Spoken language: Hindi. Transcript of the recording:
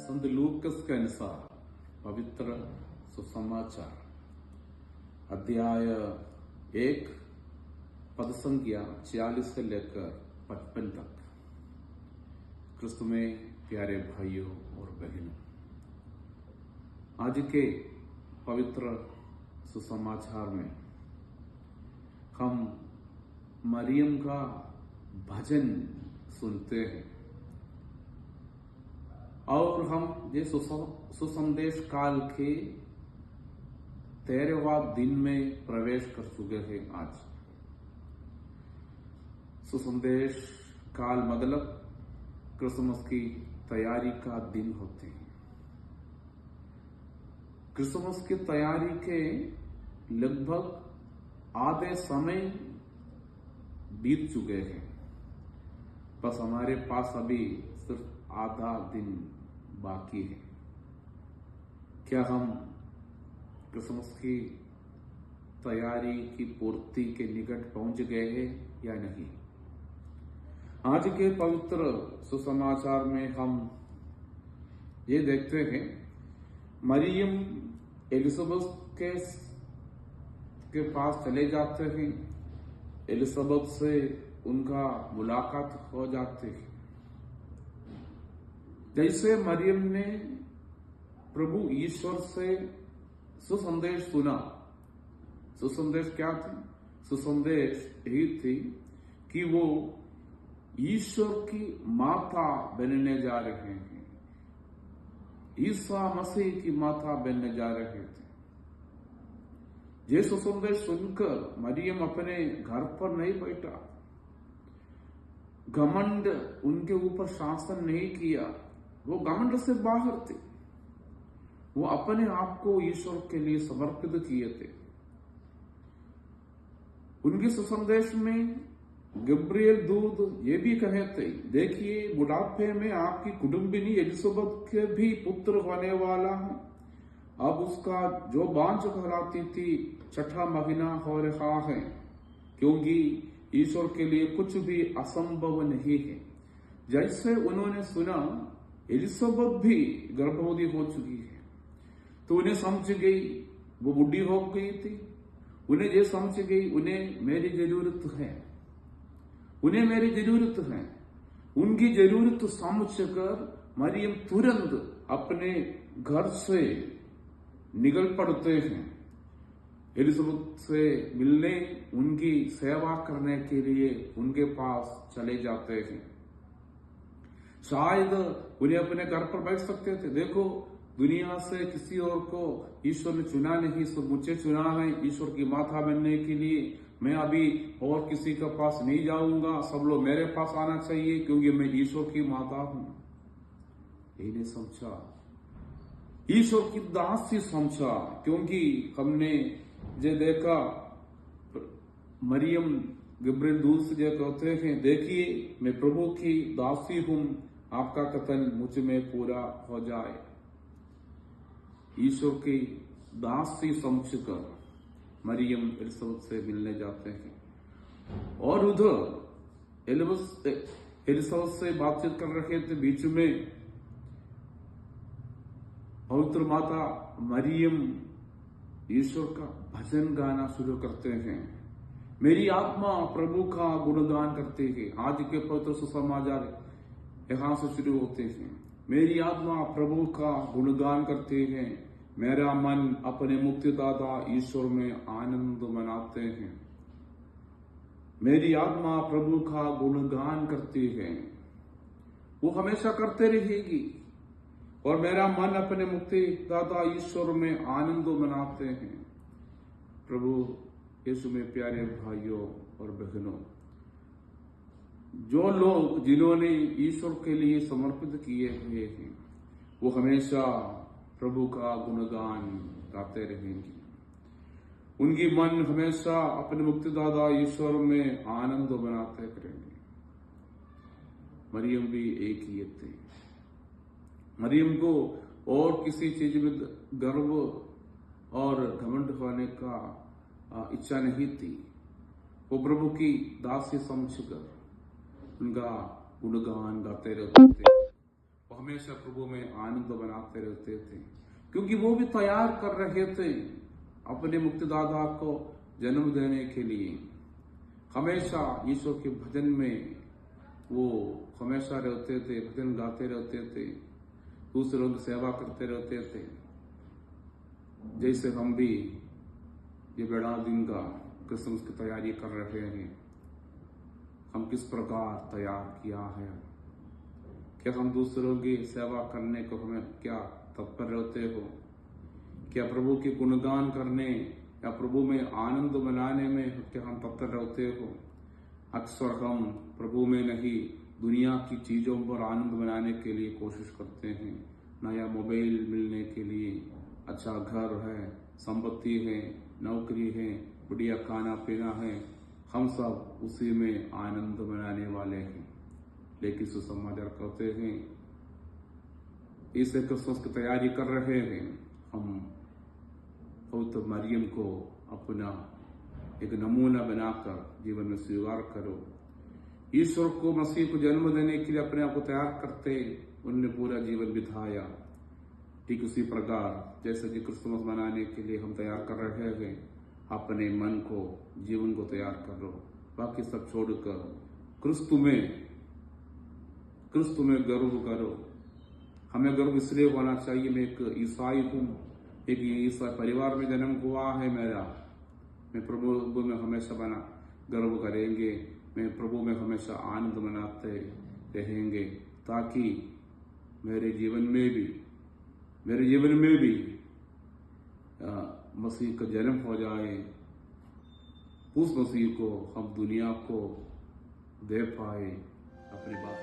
संत लूकस के अनुसार पवित्र सुसमाचार अध्याय 1 पद संख्या 40 से लेकर 55 तक। क्रिस्तु में प्यारे भाइयों और बहनों, आज के पवित्र सुसमाचार में हम मरियम का भजन सुनते हैं और हम ये सुसंदेश काल के 13वां दिन में प्रवेश कर चुके हैं। आज सुसंदेश काल मतलब क्रिसमस की तैयारी का दिन होते हैं। क्रिसमस की तैयारी के लगभग आधे समय बीत चुके हैं, बस हमारे पास अभी सिर्फ आधा दिन बाकी है। क्या हम क्रिसमस की तैयारी की पूर्ति के निकट पहुंच गए हैं या नहीं? आज के पवित्र सुसमाचार में हम ये देखते हैं, मरियम एलिजाबेथ के पास चले जाते हैं। एलिजाबेथ से उनका मुलाकात हो जाती है। जैसे मरियम ने प्रभु ईश्वर से सुसंदेश सुना। सुसंदेश क्या थी? सुसंदेश यही थी कि वो ईश्वर की माता बनने जा रहे हैं, ईसा मसीह की माता बनने जा रहे थे। ये सुसंदेश सुनकर मरियम अपने घर पर नहीं बैठा, घमंड उनके ऊपर शासन नहीं किया। वो घमंड से बाहर थे। वो अपने आप को ईश्वर के लिए समर्पित किए थे। उनके सुसंदेश में गब्रिएल दूत ये भी कहे थे, देखिए बुढ़ापे में आपकी कुटुंबिनी एलिजाबेथ के भी पुत्र होने वाला है। अब उसका जो बांझ कहलाती थी 6वां महीना हो रहा है, क्योंकि ईश्वर के लिए कुछ भी असंभव नहीं है। जैसे उन्होंने सुना एलिजाबेथ भी गर्भवती हो चुकी है, तो उन्हें समझ गई, वो बुढ़ी हो गई थी। उन्हें ये समझ गई, उन्हें मेरी जरूरत है, उन्हें मेरी जरूरत है। उनकी जरूरत समझकर मरियम तुरंत अपने घर से निकल पड़ते हैं। एलिजाबेथ से मिलने, उनकी सेवा करने के लिए उनके पास चले जाते हैं। शायद उन्हें अपने घर पर बैठ सकते थे। देखो, दुनिया से किसी और को ईश्वर ने चुना नहीं, सब मुझे चुना है ईश्वर की माता बनने के लिए। मैं अभी और किसी के पास नहीं जाऊंगा, सब लोग मेरे पास आना चाहिए क्योंकि मैं ईश्वर की माता हूं। यही नहीं समझा, ईश्वर की दासी समझा। क्योंकि हमने ये देखा, मरियम गब्रिएल दूत से कहते हैं, देखिए मैं प्रभु की दासी हूं, आपका कथन मुझ में पूरा हो जाए। ईश्वर की दासी समझकर मरियम एलिजाबेथ से मिलने जाते हैं और उधर एलिजाबेथ से बातचीत कर रहे थे। बीच में पवित्र माता मरियम ईश्वर का भजन गाना शुरू करते हैं। मेरी आत्मा प्रभु का गुणगान करती है। आज के पवित्र सुसमाचार यहां से शुरू होते हैं। मेरी आत्मा प्रभु का गुणगान करती है, मेरा मन अपने मुक्तिदाता ईश्वर में आनंद मनाते हैं। मेरी आत्मा प्रभु का गुणगान करती है, वो हमेशा करते रहेगी। और मेरा मन अपने मुक्तिदाता ईश्वर में आनंद मनाते हैं। प्रभु यीशु में प्यारे भाइयों और बहनों, जो लोग जिन्होंने ईश्वर के लिए समर्पित किए हुए हैं, वो हमेशा प्रभु का गुणगान गाते रहेंगे। उनकी मन हमेशा अपने मुक्तिदाता ईश्वर में आनंद मनाते करेंगे। मरियम भी एक ही थे। मरियम को और किसी चीज में गर्व और घमंड होने का इच्छा नहीं थी। वो प्रभु की दासी समझकर उनका गुणगान गाते रहते थे वो हमेशा प्रभु में आनंद बनाते रहते थे, क्योंकि वो भी तैयार कर रहे थे अपने मुक्तिदाता को जन्म देने के लिए। हमेशा ईश्वर के भजन में वो हमेशा रहते थे, भजन गाते रहते थे, दूसरों की सेवा करते रहते थे। जैसे हम भी ये बड़ा दिन का क्रिसमस की तैयारी कर रहे हैं, हम किस प्रकार तैयार किया है? क्या हम दूसरों की सेवा करने को हमें क्या तत्पर रहते हो? क्या प्रभु के गुणगान करने या प्रभु में आनंद मनाने में क्या हम तत्पर रहते हो? अक्सर हम प्रभु में नहीं, दुनिया की चीजों पर आनंद मनाने के लिए कोशिश करते हैं। नया मोबाइल मिलने के लिए, अच्छा घर है, संपत्ति है, नौकरी है, बढ़िया खाना पीना है, हम सब उसी में आनंद मनाने वाले हैं। लेकिन सुसमाचार कहते हैं, इसे क्रिसमस की तैयारी कर रहे हैं, हम पवित्र मरियम को अपना एक नमूना बनाकर जीवन में स्वीकार करो। ईश्वर को, मसीह को जन्म देने के लिए अपने आप को तैयार करते उनने पूरा जीवन बिताया। ठीक उसी प्रकार जैसे कि क्रिसमस मनाने के लिए हम तैयार कर रहे हैं, अपने मन को, जीवन को तैयार करो। बाकी सब छोड़कर क्रिस्तु में गर्व करो। हमें गर्व इसलिए होना चाहिए, मैं एक ईसाई हूँ, एक ईसाई परिवार में जन्म हुआ है मेरा, मैं प्रभु में हमेशा गर्व करेंगे, मैं प्रभु में हमेशा आनंद मनाते रहेंगे, ताकि मेरे जीवन में भी मसीह का जन्म हो जाए, उस मसीह को हम दुनिया को दे पाए। अपनी बात